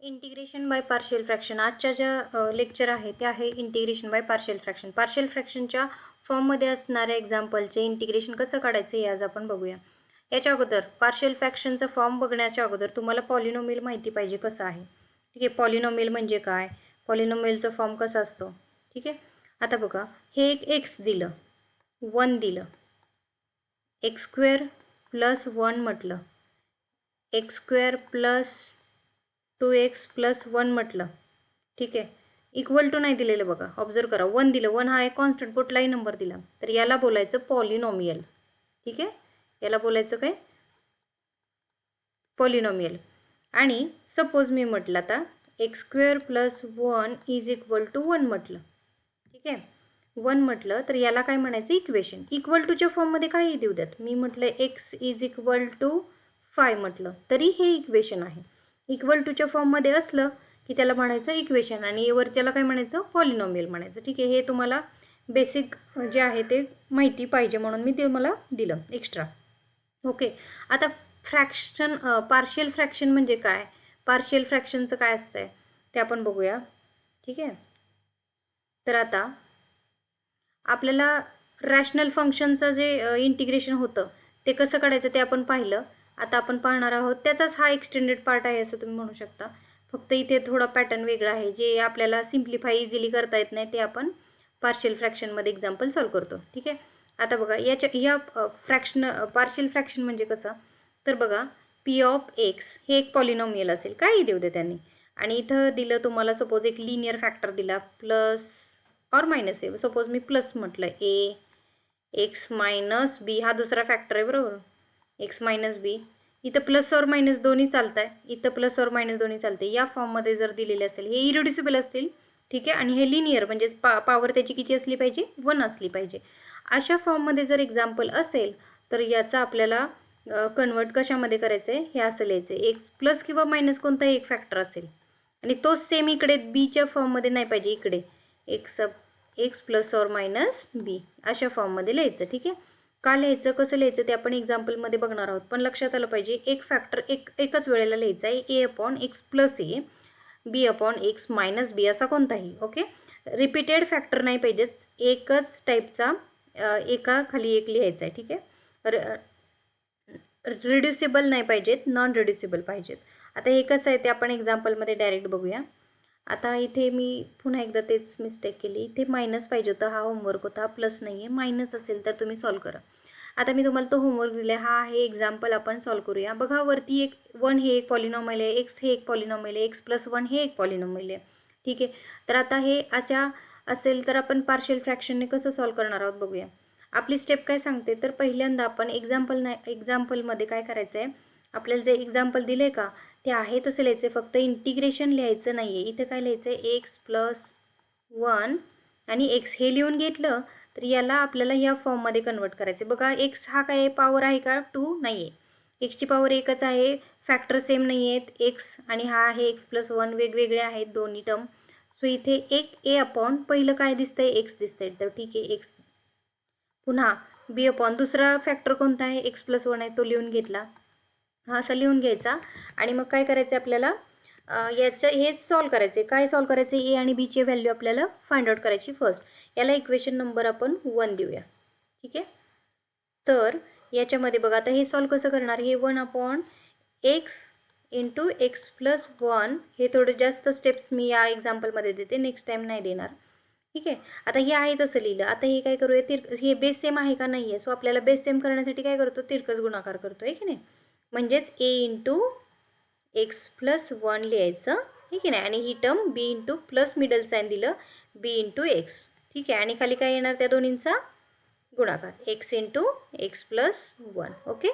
Integration by partial fraction आजच्या ज्या lecture आहे ते आहे integration by partial fraction. Partial फ्रॅक्शनच्या फॉर्ममध्ये असणाऱ्या एक्झाम्पलचे इंटिग्रेशन कसं काढायचं हे आज आपण बघूया. याच्या अगोदर पार्शियल फ्रॅक्शनचा फॉर्म बघण्याच्या अगोदर तुम्हाला पॉलिनोमियल माहिती पाहिजे कसं आहे. ठीक आहे, पॉलिनोमियल म्हणजे काय, पॉलिनोमियलचा फॉर्म कसा असतो. ठीक आहे, आता बघा हे एक एक्स दिलं, 1 दिलं, एक्स स्क्वेअर प्लस 1 म्हटलं, x square plus 2x plus 1 म्हटलं. ठीक आहे, इक्वल टू नाही दिलेलं बघा, ऑब्झर्व करा. 1 दिलं, 1 हा एक कॉन्स्टंट कुठलाही नंबर दिला तर याला बोलायचं पॉलिनोमियल. ठीक आहे, याला बोलायचं काय, पॉलिनोमियल. आणि सपोज मी म्हटलं आता X square plus 1 is equal to 1 म्हटलं. ठीक आहे, 1 म्हटलं तर याला काय म्हणायचं, इक्वेशन. इक्वल टूच्या फॉर्ममध्ये काही देऊ द्यात, मी म्हटलं एक्स इज इक्वल टू 5 म्हटलं तरी हे इक्वेशन आहे. इक्वल टूच्या फॉर्ममध्ये असलं की त्याला म्हणायचं इक्वेशन आणि वरच्याला काय म्हणायचं, पॉलिनोमियल म्हणायचं. ठीक आहे, हे तुम्हाला बेसिक जे आहे ते माहिती पाहिजे म्हणून मी ते मला दिलं एक्स्ट्रा. ओके, आता फ्रॅक्शन, पार्शियल फ्रॅक्शन म्हणजे काय, पार्शियल फ्रॅक्शनचं काय असतं ते आपण बघूया. ठीक आहे, तर आता आपल्याला रॅशनल फंक्शनचं जे इंटिग्रेशन होतं ते कसं काढायचं ते आपण पाहिलं. आता आपण पाहणार आहोत त्याचाच हा एक्सटेंडेड पार्ट आहे असं तुम्ही म्हणू शकता. फक्त इथे थोडा पॅटर्न वेगळा आहे, जे आपल्याला सिम्प्लिफाय इझिली करता येत नाही ते आपण पार्शियल फ्रॅक्शनमध्ये एक्झाम्पल सॉल्व्ह करतो. ठीक आहे, आता बघा या फ्रॅक्शन, पार्शियल फ्रॅक्शन म्हणजे कसं, तर बघा पी ऑफ एक्स हे एक पॉलिनोमियल असेल, काही देऊ दे त्यांनी, आणि इथं दिलं तुम्हाला सपोज एक लिनियर फॅक्टर दिला प्लस और मायनस आहे. सपोज मी प्लस म्हटलं, ए एक्स मायनस बी हा दुसरा फॅक्टर आहे बरोबर, एक्स मायनस बी. इथं प्लस और मायनस दोन्ही चालत आहे, इथं प्लस और मायनस दोन्ही चालते. या फॉर्ममध्ये जर दिलेले असेल हे इरिड्युसिबल असतील. ठीक आहे, आणि हे लिनियर म्हणजे पॉवर त्याची किती असली पाहिजे, 1 असली पाहिजे. अशा फॉर्ममध्ये जर एक्झाम्पल असेल तर याचा आपल्याला कन्वर्ट कशामध्ये करायचं आहे, हे असं लिहायचं आहे, एक्स प्लस किंवा मायनस कोणताही एक फॅक्टर असेल आणि तोच सेम इकडे बीच्या फॉर्ममध्ये नाही पाहिजे, इकडे एक्स प्लस और मायनस बी अशा फॉर्ममध्ये लिहायचं. ठीक आहे, का लिहायचं, कसं लिहायचं ते आपण एक्झाम्पलमध्ये बघणार आहोत. पण लक्षात आलं पाहिजे एक फॅक्टर एकच वेळेला लिहायचा आहे, ए अपॉन एक्स प्लस ए, बी अपॉन एक्स मायनस बी असा कोणताही. ओके, रिपीटेड फॅक्टर नाही पाहिजेत, एकच टाईपचा एका खाली एक लिहायचा आहे. ठीक आहे, रिड्युसिबल नाही पाहिजेत, नॉन रिड्युसिबल पाहिजेत. आता हे कसं आहे ते आपण एक्झाम्पलमध्ये डायरेक्ट बघूया. आता इथे मी पुन्हा एकदा तेच मिस्टेक केली, इथे मायनस पाहिजे होतं, हा होमवर्क होता, हा प्लस नाही आहे. मायनस असेल तर तुम्ही सॉल्व करा. आता मी तुम्हाला तो होमवर्क दिला आहे, हा आहे एक्झाम्पल, आपण सॉल्व करूया. बघा वरती एक 1 हे एक पॉलिनोमियल आहे, एक्स हे एक पॉलिनोमियल आहे, एक्स प्लस 1 हे एक पॉलिनोमियल आहे. ठीक आहे, तर आता हे अशा असेल तर आपण पार्शियल फ्रॅक्शनने कसं सॉल्व करणार आहोत बघूया. आपली स्टेप काय सांगते, तर पहिल्यांदा आपण एक्झाम्पलमध्ये काय करायचं आहे, आपल्याला जे एक्झाम्पल दिले का ते आहे तसं लिहायचं आहे, फक्त इंटिग्रेशन लिहायचं नाही आहे. इथं काय लिहायचं आहे, एक्स प्लस 1 आणि एक्स हे लिहून घेतलं तर याला आपल्याला या फॉर्ममध्ये कन्वर्ट करायचं. बघा एक्स हा काय पॉवर आहे का, 2 नाही आहे, एक्सची पॉवर एकच आहे, फॅक्टर सेम नाही आहेत, एक्स आणि हा आहे एक्स प्लस 1 वेगवेगळे आहेत दोन्ही टर्म. सो इथे एक ए अपॉन पहिलं काय दिसतंय, एक्स दिसतंय, तर ठीक आहे एक्स. पुन्हा बी अपॉन दुसरा फॅक्टर कोणता आहे, एक्स प्लस 1 आहे, तो लिहून घेतला, हा असा लिहून घ्यायचा. आणि मग काय करायचं आपल्याला, याचं हे सॉल्व करायचे. काय सॉल्व करायचे, ए आणि बीची व्हॅल्यू आपल्याला फाइंड आउट करायची फर्स्ट. याला इक्वेशन नंबर आपण 1 देऊया. ठीक आहे, तर याच्यामध्ये बघा आता हे सॉल्व कसं करणार, हे 1 upon x into x plus 1, हे थोडं जास्त स्टेप्स मी या एक्झाम्पलमध्ये देते, नेक्स्ट टाईम नाही देणार. ठीक आहे, आता हे आहे तसं लिहिलं. आता हे काय करूया, हे बेस सेम आहे का नाही आहे, सो आपल्याला बेस सेम करण्यासाठी काय करतो, तिरकस गुणाकार करतो आहे की नाही, म्हणजेच ए इंटू एक्स प्लस 1 लिहायचं. ठीक आहे नाही, आणि ही टर्म बी इंटू प्लस मिडल साईन दिलं, बी इंटू एक्स. ठीक आहे, आणि खाली काय येणार, त्या दोन्हींचा गुणाकार, x into x plus 1. Okay,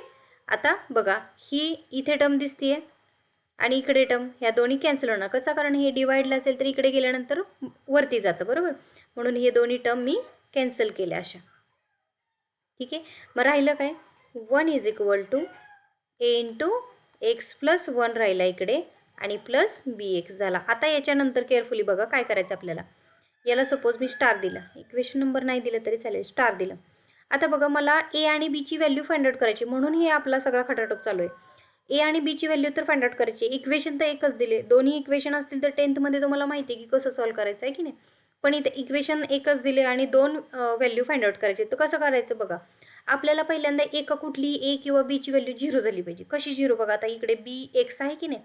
आता बघा ही इथे टर्म दिसते आणि इकडे टर्म, ह्या दोन्ही कॅन्सल होणार. कसं, कारण हे डिवाइडला असेल तर इकडे गेल्यानंतर वरती जातं बरोबर, म्हणून हे दोन्ही टर्म मी कॅन्सल केल्या अशा. ठीक आहे, मग राहिलं काय, 1 is equal to A into x plus 1 राहिला इकडे आणि प्लस बी एक्स झाला. आता याच्यानंतर केअरफुली बघा काय करायचं आपल्याला. याला सपोज मी स्टार दिला, इक्वेशन नंबर नाही दिलं तरी चालेल, स्टार दिलं. आता बघा मला ए आणि बीची व्हॅल्यू फाइंड आउट करायची, म्हणून हे आपला सगळा खटाटोप चालू आहे. ए आणि बीची व्हॅल्यू तर फाइंड आउट करायची. इक्वेशन तर एकच दिले, दोन्ही इक्वेशन असतील तर 10th मध्ये तुम्हाला माहिती आहे की कसं सॉल्व्ह करायचं आहे की नाही. पण इथे इक्वेशन एकच दिले आणि दोन व्हॅल्यू फाइंड आउट करायचे. तर कसं करायचं बघा. आपल्याला पहिल्यांदा एका कुठली ए किंवा बीची व्हॅल्यू 0 झाली पाहिजे. कशी 0 बघा, आता इकडे बी एक्स आहे की नाही,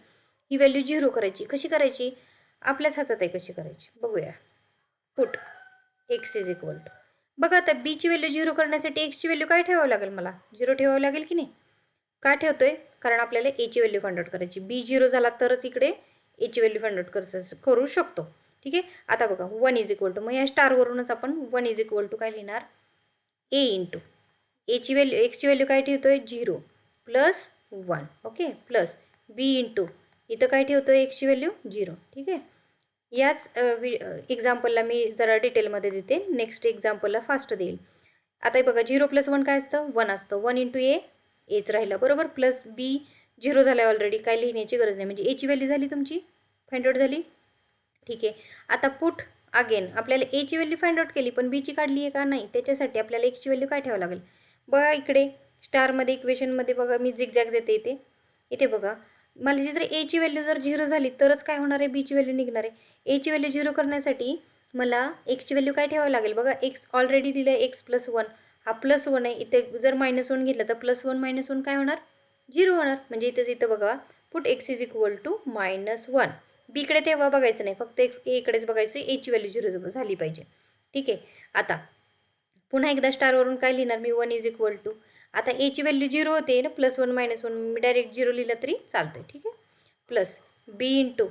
ही व्हॅल्यू 0 करायची. कशी करायची, आपल्याच हातात आहे कशी करायची, बघूया. Put x is equal to, बघा आता बीची व्हॅल्यू 0 करण्यासाठी एक्सची व्हॅल्यू काय ठेवावं लागेल, मला 0 ठेवावं लागेल की नाही. का ठेवतोय, कारण आपल्याला एची व्हॅल्यू फाइंड आउट करायची. बी 0 झाला तरच इकडे एची व्हॅल्यू फाइंड आउट करू शकतो. ठीक आहे. आता बघा 1 इज इक्वल टू, मग या स्टारवरूनच आपण 1 इज इक्वल टू काय लिहिणार, ए इंटू एची व्हॅल्यू, एक्सची व्हॅल्यू काय ठेवतोय 0 प्लस 1. ओके, प्लस बी इंटू इथं काय ठेवतोय एक्सची व्हॅल्यू 0. ठीक आहे. याच एक्झाम्पलला मी जरा डिटेलमध्ये देते, नेक्स्ट एक्झाम्पलला फास्ट देईल. आता बघा 0 प्लस 1 काय असतं, 1 असतं. 1 इंटू एच राहिला बरोबर, प्लस बी 0 झाला ऑलरेडी, काय लिहिण्याची गरज नाही, म्हणजे एची व्हॅल्यू झाली तुमची फाइंड आउट झाली. ठीक आहे. आता पुट अगेन, आपल्याला एची व्हॅल्यू फाइंड आउट केली पण बीची काढली आहे का नाही, त्याच्यासाठी आपल्याला एक्सची व्हॅल्यू काय ठेवावं लागेल. बघा इकडे स्टारमध्ये इक्वेशनमध्ये बघा मी झिगझॅग देते इथे. इथे बघा मला जर एची व्हॅल्यू जर 0 झाली तरच काय होणार आहे, बीची व्हॅल्यू निघणार आहे. एची व्हॅल्यू 0 करण्यासाठी मला एक्सची व्हॅल्यू काय ठेवावं लागेल. बघा एक्स ऑलरेडी दिलं आहे, एक्स प्लस 1, हा प्लस 1 आहे. इथे जर -1 घेतलं तर +1 - 1 काय होणार, 0 होणार. म्हणजे इथं बघा put x is equal to -1. बीकडे तेव्हा बघायचं नाही, फक्त एक्स एकडेच बघायचं, एची व्हॅल्यू 0 झाली पाहिजे. ठीक आहे. आता पुन्हा एकदा स्टारवरून काय लिहिणार मी, 1 इज इक्वल टू, आता एची व्हॅल्यू 0 होते ना, +1 - 1 मी डायरेक्ट 0 लिहिलं तरी चालतं. ठीक आहे. प्लस बी इंटू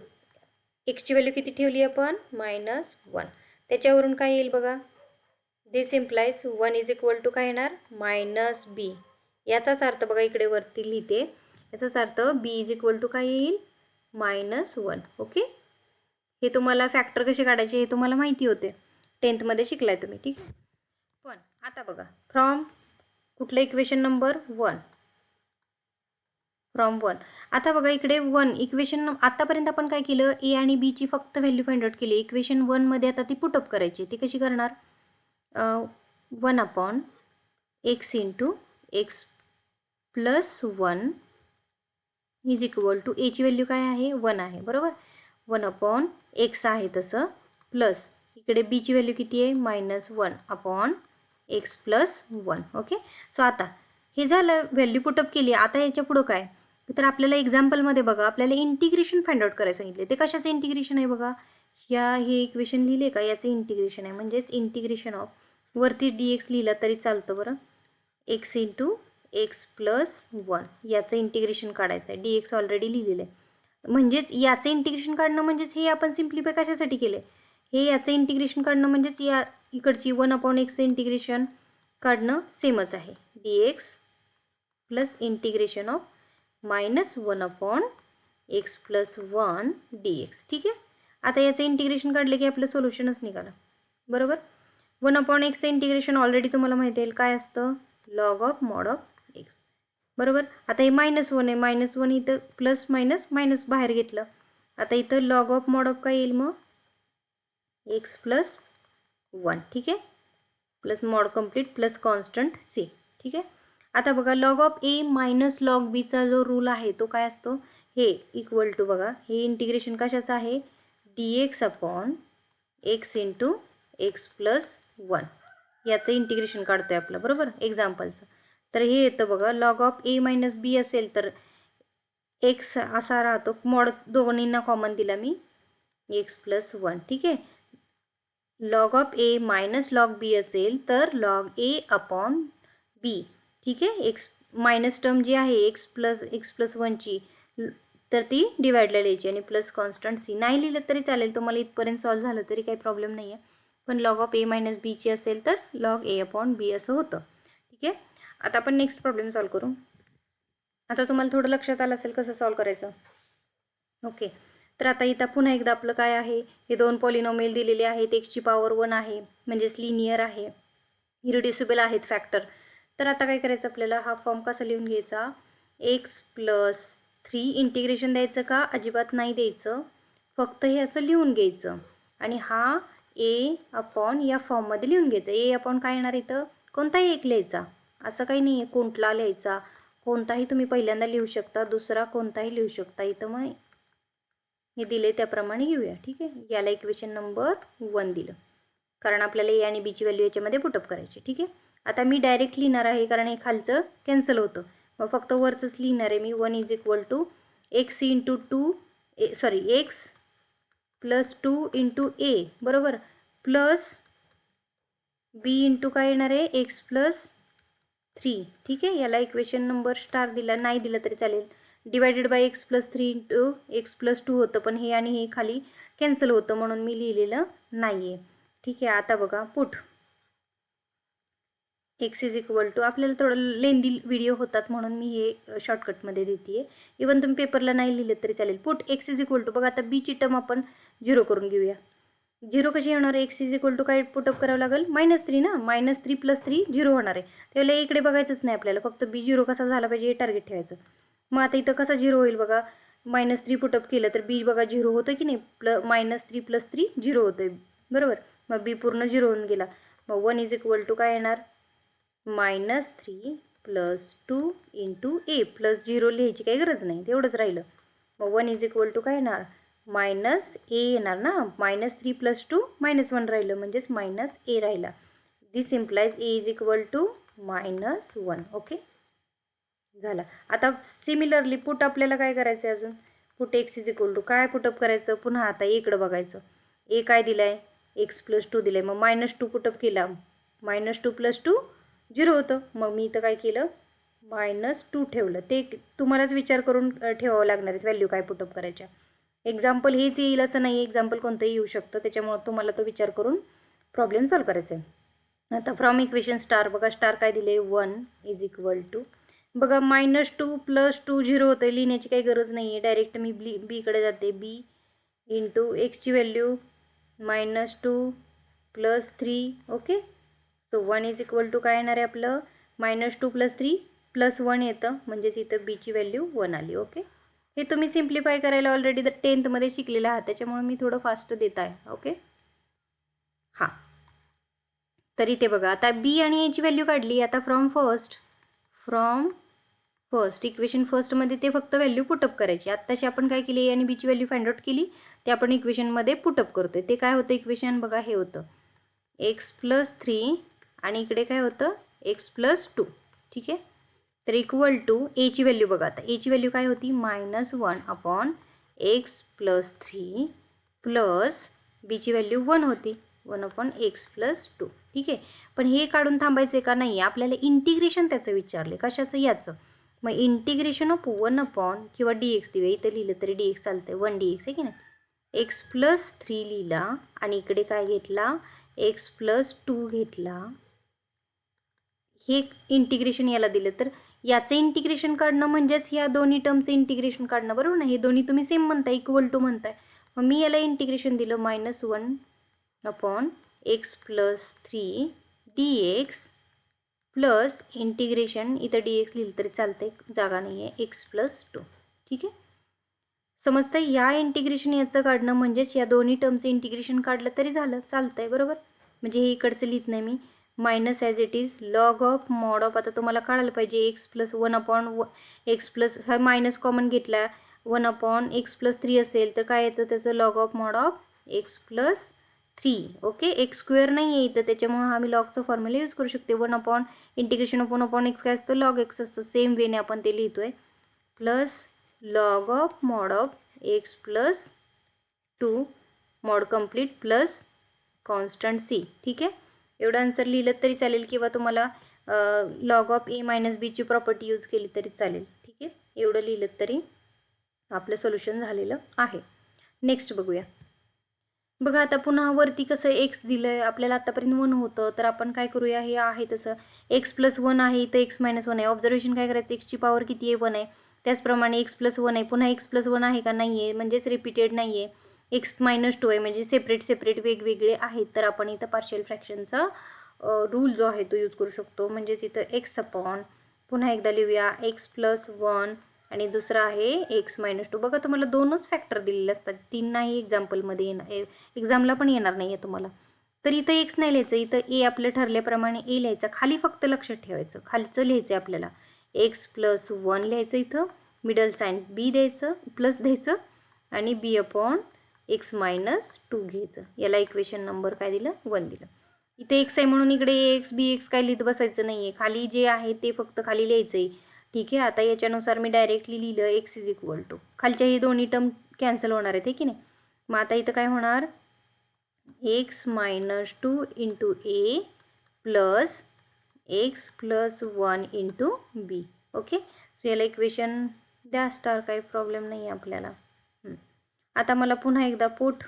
एक्सची व्हॅल्यू किती ठेवली आपण, -1. त्याच्यावरून काय येईल बघा, दिस इम्प्लाइज 1 इज इक्वल टू काय येणार, -b. याचाच अर्थ बघा इकडे वरती लिहिते, याचाच अर्थ बी इज इक्वल टू काय येईल, -1. ओके. हे तुम्हाला फॅक्टर कसे काढायचे हे तुम्हाला माहिती होते, 10th मध्ये शिकलाय तुम्ही. ठीक आहे. पण आता बघा फ्रॉम कुठलं इक्वेशन नंबर 1, फ्रॉम 1. आता बघा इकडे 1 इक्वेशन, आतापर्यंत आपण काय केलं, ए आणि बीची फक्त व्हॅल्यू फाइंड आउट केली. इक्वेशन 1मध्ये आता ती पुटअप करायची. ती कशी करणार, 1/x into x plus 1 is equal to, एची व्हॅल्यू काय आहे 1 आहे बरोबर, 1/x आहे तसं, प्लस इकडे बीची व्हॅल्यू किती आहे, -1/x प्लस 1. ओके. सो आता हे झालं, व्हॅल्यू पुटअप केली. आता याच्या पुढं काय, तर आपल्याला एक्झाम्पलमध्ये बघा आपल्याला इंटिग्रेशन फाइंड आउट करायला सांगितले. ते कशाचं इंटिग्रेशन आहे बघा, हे इक्वेशन लिहिले का, याचं इंटिग्रेशन आहे. म्हणजेच इंटिग्रेशन ऑफ, वरती dx लिहिलं तरी चालतं बरं, x इंटू एक्स प्लस 1 याचं इंटिग्रेशन काढायचं आहे. dx ऑलरेडी लिहिलेलं आहे. म्हणजेच याचं इंटिग्रेशन काढणं म्हणजेच हे आपण सिम्प्लिफाय कशासाठी केले, हे याचं इंटिग्रेशन काढणं म्हणजेच या इकडची 1/x इंटिग्रेशन काढणं सेमच आहे. dx plus integration of -1/x plus 1 dx. ठीक आहे. आता याचं इंटिग्रेशन काढलं की आपलं सोल्युशनच निघालं बरोबर. 1/x इंटिग्रेशन ऑलरेडी तुम्हाला माहिती आहे काय असतं, log of mod of x बरोबर. आता हे -1 आहे, -1 इथं प्लस मायनस मायनस बाहेर घेतलं. आता इथं लॉग ऑफ मॉड ऑफ काय येईल मग, x प्लस 1. ठीक आहे. Plus mod complete plus constant c. ठीक आहे. आता बघा log of a minus log बीचा जो रूल आहे तो काय असतो, हे इक्वल टू बघा हे इंटिग्रेशन कशाचं आहे, dx/x इंटू एक्स प्लस 1 याचं इंटिग्रेशन काढतोय आपलं बरोबर एक्झाम्पलचं. तर हे येतं बघा लॉग ऑफ a मायनस बी असेल तर x असा राहतो, मॉड दोन्हींना कॉमन दिला मी, एक्स प्लस 1. ठीक आहे. Log of a minus log B असेल तर लॉग a/b. ठीक आहे. एक्स मायनस टर्म जी आहे एक्स प्लस 1ची तर ती डिवाइडला लिहायची आणि प्लस कॉन्स्टंट c. नाही लिहिलं तरी चालेल, तुम्हाला इथपर्यंत सॉल्व्ह झालं तरी काही प्रॉब्लेम नाही आहे. पण लॉग ऑफ a मायनस बीची असेल तर लॉग a/b असं होतं. ठीक आहे. आता आपण नेक्स्ट प्रॉब्लेम सॉल्व्ह करू. आता तुम्हाला थोडं लक्षात आलं असेल कसं सॉल्व्ह करायचं. ओके. तर आता इथं पुन्हा एकदा आपलं काय आहे, हे 2 पॉलिनॉमियल दिलेले आहेत, एक्सची पॉवर 1 आहे म्हणजेच लिनियर आहे, इरिड्युसिबल आहेत फॅक्टर. तर आता काय करायचं आपल्याला, हा फॉर्म कसा लिहून घ्यायचा, एक्स प्लस 3 इंटिग्रेशन द्यायचं का, अजिबात नाही द्यायचं, फक्त हे असं लिहून घ्यायचं आणि हा a/, या फॉर्ममध्ये लिहून घ्यायचं. a/ काय येणार इथं, कोणताही एक लिहायचा, असं काही नाही आहे कोणतला लिहायचा, कोणताही तुम्ही पहिल्यांदा लिहू शकता, दुसरा कोणताही लिहू शकता. इथं मग हे दिले त्याप्रमाणे घेऊया. ठीक आहे, याला इक्वेशन नंबर 1 दिलं, कारण आपल्याला ए आणि बीची व्हॅल्यू याच्यामध्ये पुटअप करायची. ठीक आहे, आता मी डायरेक्ट लिहिणार आहे कारण हे खालचं कॅन्सल होतं. मग फक्त वरचंच लिहिणार आहे मी. 1 is equal to x into x plus 2 into A बरोबर, प्लस बी इंटू काय येणार आहे एक्स प्लस 3. ठीक आहे, याला इक्वेशन नंबर स्टार दिला, नाही दिलं तरी चालेल. Divided by x plus 3 into x plus 2 होतं, पण हे आणि हे खाली कॅन्सल होतं म्हणून मी लिहिलेलं नाही आहे. ठीक आहे, आता बघा put x is equal to, आपल्याला थोडं लेंदी व्हिडिओ होतात म्हणून मी हे शॉर्टकटमध्ये देते आहे. इवन तुम्ही पेपरला नाही लिहिलं तरी चालेल. Put x is equal to, बघा आता बीची टर्म आपण 0 करून घेऊया. 0 कशी येणार आहे, एक्स इज इक्वल टू काय पुटअप करावं लागेल -3 ना, -3 + 3 0 होणार आहे. त्यावेळेला इकडे बघायचंच नाही आपल्याला, फक्त बी 0 कसा झाला पाहिजे हे टार्गेट ठेवायचं. मग आता इथं कसा 0 होईल बघा, -3 पुटअप केलं तर बी बघा 0 होतं की नाही, -3 + 3 0 होतं आहे बरोबर. मग बी पूर्ण 0 होऊन गेला. मग 1 इज इक्वल टू काय येणार, -3 + 2 इंटू ए प्लस 0 लिहायची काही गरज नाही, तेवढंच राहिलं. मग 1 इज इक्वल टू काय येणार, मायनस ए येणार ना, -3 + 2 -1 राहिलं, म्हणजेच -a राहिला. This implies A is equal to -1. Okay झाला. आता सिमिलरली पुट आपल्याला काय करायचं आहे अजून, put x is equal to काय पुटअप करायचं, पुन्हा आता इकडं बघायचं. ए काय दिलं आहे, एक्स प्लस 2 दिलं आहे. मग -2 पुटअप केला, -2 + 2 0 होतं. मग मी इथं काय केलं, -2 ठेवलं. ते तुम्हालाच विचार करून ठेवावं लागणार आहेत व्हॅल्यू काय पुटअप करायच्या. एक्झाम्पल हेच येईल असं नाही, एक्झाम्पल कोणतंही येऊ शकतं, त्याच्यामुळं तुम्हाला तो विचार करून प्रॉब्लेम सॉल्व करायचा आहे. आता फ्रॉम इक्वेशन स्टार, बघा स्टार काय दिले, 1 इज इक्वल टू, बघा -2 + 2 0 होतं, लिहिण्याची काही गरज नाही आहे, डायरेक्ट मी बीकडे जाते. बी इंटू एक्सची value -2 + 3. Okay, so 1 is equal to काय येणार आहे आपलं, -2 + 3 + 1 येतं, म्हणजेच इथं बीची व्हॅल्यू 1 आली. ओके, हे तुम्ही सिम्प्लिफाय करायला ऑलरेडी 10th शिकलेलं आहात, त्याच्यामुळे मी थोडं फास्ट देत आहे. ओके हां, तर इथे बघा आता बी आणि एची व्हॅल्यू काढली. आता फ्रॉम फर्स्ट इक्वेशन फर्स्टमध्ये ते फक्त व्हॅल्यू पुटअप करायची. आत्ताशी आपण काय केली, ए आणि बीची व्हॅल्यू फाइंड आउट केली, ते आपण इक्वेशनमध्ये पुटअप करतोय. ते काय होतं इक्वेशन बघा, हे होतं एक्स प्लस 3 आणि इकडे काय होतं एक्स प्लस 2. ठीक आहे, तर इक्वल टू एची व्हॅल्यू बघा, आता एची व्हॅल्यू काय होती, -1 x + 3 प्लस बीची व्हॅल्यू 1 होती, 1 x + 2. ठीक आहे, पण हे काढून थांबायचं आहे का नाही, आपल्याला इंटिग्रेशन त्याचं विचारले, कशाचं याचं. मग इंटिग्रेशन ऑफ 1 किंवा dx दिवे, इथं लिहिलं तरी dx चालतं, 1 dx आहे की नाही. x + 3 लिहिला आणि इकडे काय घेतला, x + 2 घेतला. हे इंटिग्रेशन याला दिलं तर याचं इंटिग्रेशन काढणं म्हणजेच या दोन्ही टर्मचं इंटिग्रेशन काढणं, बरोबर ना. हे दोन्ही तुम्ही सेम म्हणताय, इक्वल टू म्हणताय. मग मी याला इंटिग्रेशन दिलं -1 x + 3 dx प्लस इंटिग्रेशन, इथं dx लिहिलं तरी चालतंय, जागा नाही आहे, x + 2. ठीक आहे, समजतं. या इंटिग्रेशन याचं काढणं म्हणजेच या दोन्ही टर्मचं इंटिग्रेशन काढलं तरी झालं, चालतंय बरोबर. म्हणजे हे इकडचं लिहित नाही मी, minus as it is log of mod of, आता तुम्हाला कळायला पाहिजे x + 1 x प्लस हा मायनस कॉमन घेतला, 1 x + 3 असेल तर काय याचं त्याचं log of mod of x + 3. Okay, x² नाही आहे इथं, त्याच्यामुळे आम्ही लॉगचं फॉर्म्युला यूज करू शकते. 1 इंटिग्रेशन ऑफ 1 x काय असतं, लॉग x असतं. सेम वेने आपण ते लिहितोय, plus log of mod of x + 2 mod complete plus constant c. ठीक आहे, एवढं आन्सर लिहिलं तरी चालेल, किंवा तुम्हाला लॉग ऑफ a - bची प्रॉपर्टी यूज केली तरी चालेल. ठीक आहे, एवढं लिहिलं तरी आपलं सोल्युशन झालेलं आहे. नेक्स्ट बघूया. बघा आता पुन्हा वरती कसं एक्स दिलं आहे आपल्याला, आतापर्यंत 1 होतं, तर आपण काय करूया, हे आहे तसं x + 1 आहे, इथं x - 1 आहे. ऑब्झर्वेशन काय करायचं, एक्सची पॉवर किती आहे, 1 आहे. त्याचप्रमाणे x + 1 आहे, पुन्हा x + 1 आहे का, नाही आहे, म्हणजेच रिपीटेड नाही आहे. x - 2 आहे, म्हणजे सेपरेट वेगवेगळे आहेत. तर आपण इथं पार्शियल फ्रॅक्शनचा रूल जो आहे तो यूज करू शकतो. म्हणजेच इथं x अपॉन, पुन्हा एकदा लिहूया x + 1 आणि दुसरं आहे x - 2. बघा तुम्हाला 2च फॅक्टर दिलेले असतात, 3 नाही एक्झाम्पलमध्ये एक्झामला पण येणार नाही आहे तुम्हाला. तर इथं x नाही लिहायचं, इथं a आपलं ठरल्याप्रमाणे a लिहायचं. खाली फक्त लक्षात ठेवायचं, खालचं लिहायचं आहे आपल्याला. एक्स प्लस 1 लिहायचं इथं, मिडल साईन बी द्यायचं, प्लस द्यायचं आणि बी अपॉन एक्स मायनस 2 घ्यायचं. याला इक्वेशन नंबर काय दिलं 1 दिलं. इथे एक्स आहे म्हणून इकडे एक्स बी एक्स काय लिहित बसायचं नाही आहे, खाली जे आहे ते फक्त खाली लिहायचं आहे. ठीक आहे, आता याच्यानुसार मी डायरेक्टली लिहिलं एक्स इज इक्वल टू, खालच्या हे दोन्ही टर्म कॅन्सल होणार आहेत, की नाही. मग आता इथं काय होणार, एक्स मायनस 2 इंटू ए प्लस एक्स प्लस 1 इंटू बी. ओके, सो याला इक्वेशन द्या स्टार, काही प्रॉब्लेम नाही आहे आपल्याला. आता मला पुन्हा एकदा पुट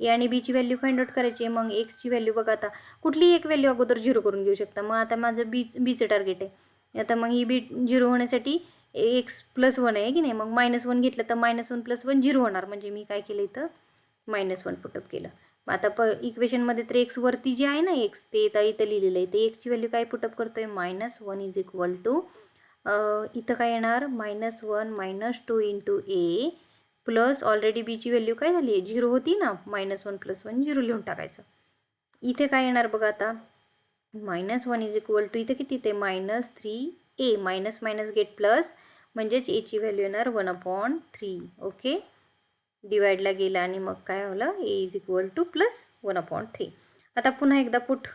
ए आणि बीची व्हॅल्यू फाइंड आउट करायची आहे. मग एक्सची व्हॅल्यू बघा, आता कुठलीही एक व्हॅल्यू अगोदर 0 करून घेऊ शकता. मग आता माझं बीचं टार्गेट आहे. आता मग ही बी 0 होण्यासाठी एक्स प्लस 1 आहे की नाही, मग -1 घेतलं तर -1 प्लस 1 0 होणार. म्हणजे मी काय केलं इथं -1 पुटअप केलं. मग आता इक्वेशनमध्ये तर एक्स वरती जे आहे ना एक्स, ते इथं लिहिलेलं आहे. ते एक्सची व्हॅल्यू काय पुटअप करतो आहे, -1 इज इक्वल टू इथं काय येणार -1 -2 इंटू ए प्लस ऑलरेडी बीची व्हॅल्यू काय झाली आहे 0 होती ना, -1 प्लस 1 0 लिहून टाकायचं. इथे काय येणार बघा आता, -1 इज इक्वल टू इथे किती ते -3a, minus minus gate plus, म्हणजेच एची व्हॅल्यू येणार 1/3. ओके, डिवाइडला गेला आणि मग काय होलं, ए इज इक्वल टू प्लस 1/3. आता पुन्हा एकदा पुट,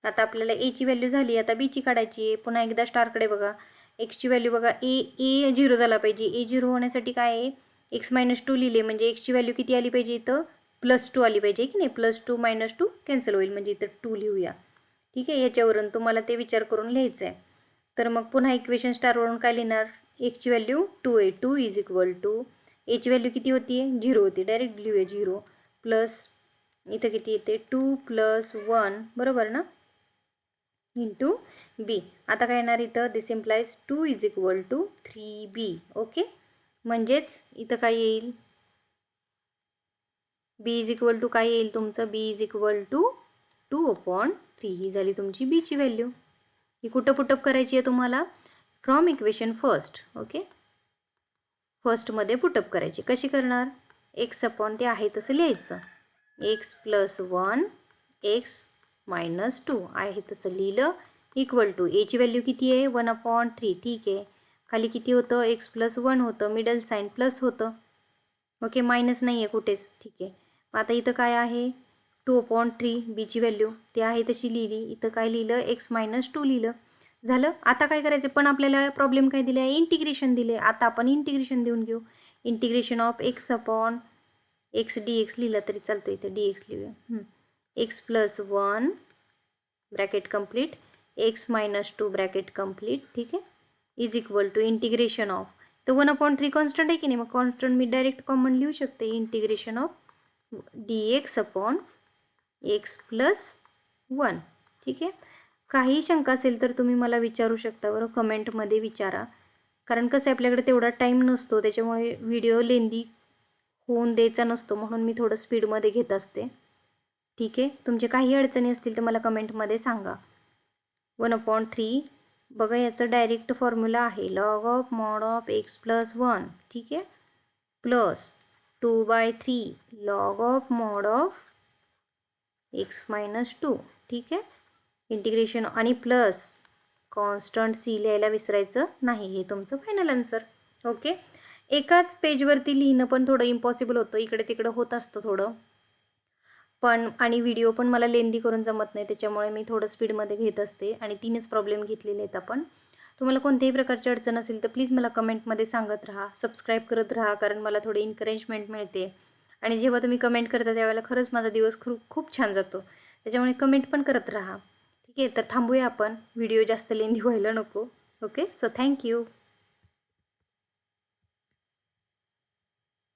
आता आपल्याला एची व्हॅल्यू झाली, आता बीची काढायची आहे. पुन्हा एकदा स्टारकडे बघा, एक्सची व्हॅल्यू बघा, ए 0 झाला पाहिजे. ए 0 होण्यासाठी काय आहे, एक्स मायनस 2 लिहिले, म्हणजे एक्सची व्हॅल्यू किती आली पाहिजे, इथं +2 आली पाहिजे की नाही. +2 - 2 कॅन्सल होईल, म्हणजे इथं 2 लिहूया. ठीक आहे, याच्यावरून तुम्हाला ते विचार करून लिहायचं आहे. तर मग पुन्हा इक्वेशन स्टारवरून काय लिहिणार, एक्सची व्हॅल्यू 2 आहे, 2 इज इक्वल टू एची व्हॅल्यू किती होती, 0 होती, डायरेक्ट लिहूया 0 प्लस इथं किती येते 2 + 1, बरोबर ना, इंटू बी. आता काय येणार इथं, this implies 2 is equal to 3b. Okay, म्हणजेच इथं काय येईल, बी इज इक्वल टू काय येईल तुमचं, बी इज इक्वल टू 2/3. ही झाली तुमची बीची व्हॅल्यू. ही कुठं पुटअप करायची आहे तुम्हाला, फ्रॉम इक्वेशन फर्स्ट. ओके, फर्स्टमध्ये पुटअप करायची. कशी करणार, एक्स अपॉन ते आहे तसं लिहायचं, एक्स प्लस 1 एक्स मायनस 2 आहे तसं लिहिलं, इक्वल टू एची व्हॅल्यू किती आहे 1/3. ठीक आहे, खाली किती होतं, एक्स प्लस 1 होतं, मिडल साईन प्लस होतं. ओके, मायनस नाही आहे कुठेच. ठीक आहे, मग आता इथं काय आहे 2/3 बीची व्हॅल्यू, ते आहे तशी लिहिली. इथं काय लिहिलं, एक्स मायनस 2 लिहिलं, झालं. आता काय करायचं, पण आपल्याला प्रॉब्लेम काय दिले आहे, इंटिग्रेशन दिले. आता आपण इंटिग्रेशन देऊन घेऊ. Integration of X upon X dx लिहिलं तरी चालतं, इथं dx लिहूया. X plus 1 bracket complete, X minus 2 bracket complete. ठीक आहे, is equal to integration of, तर 1/3 कॉन्स्टंट आहे की नाही, मग कॉन्स्टंट मी डायरेक्ट कॉमन लिहू शकते, integration of dx upon x plus 1. ठीक आहे, काही शंका असेल तर तुम्ही मला विचारू शकता बरं, कमेंटमध्ये विचारा. कारण कसं आहे, आपल्याकडे तेवढा टाईम नसतो, त्याच्यामुळे व्हिडिओ लेंदी होऊन द्यायचा नसतो, म्हणून मी थोडं स्पीडमध्ये घेत असते. ठीक आहे, तुमचे काही अडचणी असतील तर मला कमेंटमध्ये सांगा. 1/3 बघा, याचं डायरेक्ट फॉर्म्युला आहे log of mod of x plus 1. ठीक आहे, plus 2/3 log of mod of x minus 2. ठीक आहे, इंटिग्रेशन आणि प्लस कॉन्स्टंट सी लिहायला विसरायचं नाही. हे तुमचं फायनल आन्सर. ओके, एकाच पेजवरती लिहिणं पण थोडं इम्पॉसिबल होतं, इकडे तिकडं होत असतं थोडं पण, आणि व्हिडिओ पण मला लेंदी करून जमत नाही, त्याच्यामुळे मी थोडं स्पीडमध्ये घेत असते आणि 3च प्रॉब्लेम घेतलेले आहेत आपण. तुम्हाला कोणत्याही प्रकारची अडचण असेल तर प्लीज मला कमेंटमध्ये सांगत राहा, सबस्क्राईब करत राहा, कारण मला थोडी इन्करेजमेंट मिळते. आणि जेव्हा तुम्ही कमेंट करता त्यावेळेला खरंच माझा दिवस खूप छान जातो, त्याच्यामुळे कमेंट पण करत राहा. ठीक आहे, तर थांबूया आपण, व्हिडिओ जास्त लेंदी व्हायला नको. Okay, so thank you.